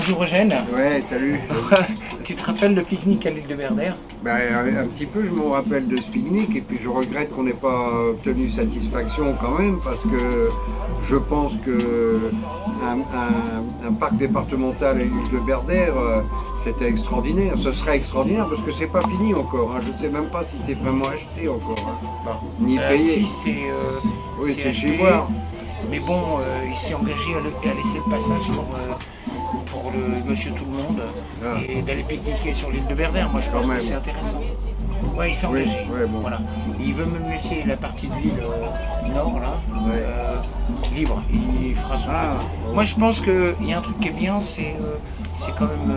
bonjour Eugène. Ouais, salut. Tu te rappelles le pique-nique à l'île de Berdère? Un petit peu, je me rappelle de ce pique-nique et puis je regrette qu'on n'ait pas obtenu satisfaction quand même parce que je pense que un parc départemental à l'île de Berdère, c'était extraordinaire. Ce serait extraordinaire parce que c'est pas fini encore. Hein. Je ne sais même pas si c'est vraiment acheté encore, hein. Ni payé. Si, oui, c'est chez acheté. moi. Mais bon, il s'est engagé à laisser le passage pour le monsieur tout le monde et d'aller pique-niquer sur l'île de Berdère. Moi je pense que c'est intéressant. Ouais, il s'est engagé. Ouais, bon. Voilà. Il veut même laisser la partie de l'île nord là, libre. Il fera son truc. Moi je pense qu'il y a un truc qui est bien, c'est quand même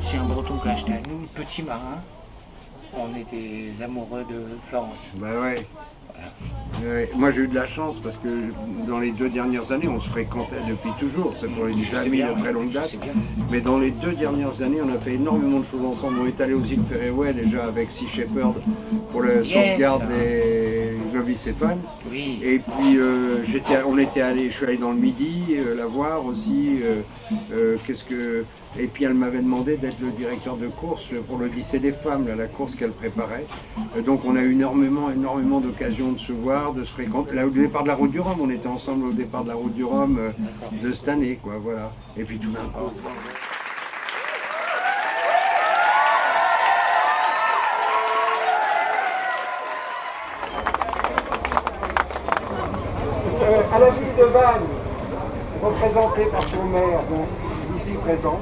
c'est un breton qui a acheté à nous, petit marin. On est des amoureux de Florence. Bah ouais. Moi j'ai eu de la chance parce que dans les 2 dernières années on se fréquentait depuis toujours, c'est pour une famille de très longue date, mais dans les 2 dernières années on a fait énormément de choses ensemble. On est allé aux îles Féroé déjà avec Sea Shepherd pour la sauvegarde des globicéphales, et puis je suis allé dans le Midi la voir aussi, et puis elle m'avait demandé d'être le directeur de course pour l'Odyssée des femmes, là, la course qu'elle préparait. Donc on a eu énormément d'occasions de se voir, de se fréquenter. Là, au départ de la route du Rhum, on était ensemble au départ de la route du Rhum de cette année, quoi, voilà. Et puis tout d'un coup. À la ville de Vannes, représentée par son maire, donc ici présent.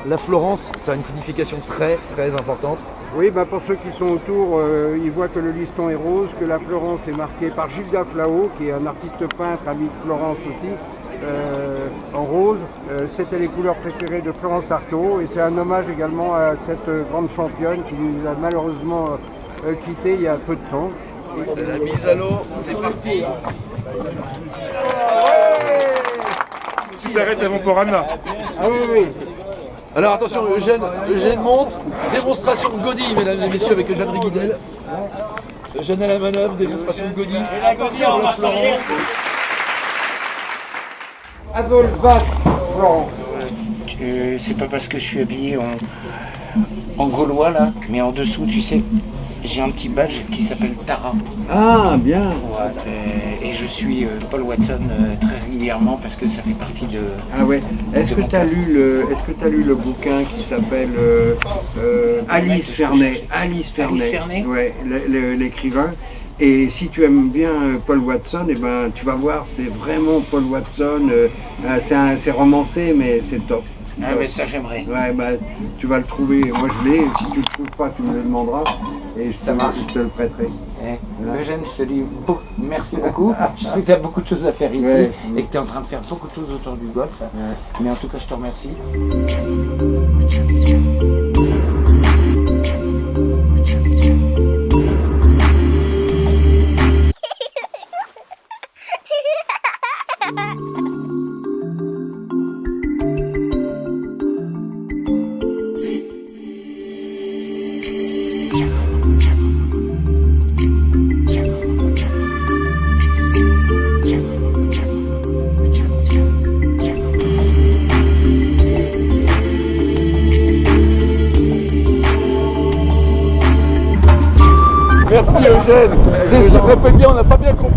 La Florence, ça a une signification très importante. Oui, pour ceux qui sont autour, ils voient que le liston est rose, que la Florence est marquée par Gilda Flao, qui est un artiste peintre, ami de Florence aussi, en rose. C'était les couleurs préférées de Florence Artaud et c'est un hommage également à cette grande championne qui nous a malheureusement quitté il y a peu de temps. La mise à l'eau, c'est parti. Tu t'arrêtes avant pour Anna. Ah oui. Alors attention, Eugène monte. Démonstration de Gaudi, mesdames et messieurs, avec Eugène Riguidel. Eugène à la manœuvre, démonstration de Gaudi. Sur la Florence. Adolphe Florence. C'est pas parce que je suis habillé en gaulois là, mais en dessous, tu sais, j'ai un petit badge qui s'appelle Tara. Ah, bien. Ouais, et je suis Paul Watson très régulièrement parce que ça fait partie de... Ah ouais. Est-ce que tu as lu le bouquin qui s'appelle Alice Ferney? Alice Ferney. Ouais, l'écrivain. Et si tu aimes bien Paul Watson, tu vas voir, c'est vraiment Paul Watson. C'est romancé, mais c'est top. Ah mais ça j'aimerais. Ouais, tu vas le trouver. Moi je l'ai. Si tu le trouves pas, tu me le demanderas et je te le prêterai. Eugène, je te dis merci beaucoup. Je sais que tu as beaucoup de choses à faire ici et que tu es en train de faire beaucoup de choses autour du golf. Mais en tout cas, je te remercie. Merci Eugène. Répète bien, on n'a pas bien compris.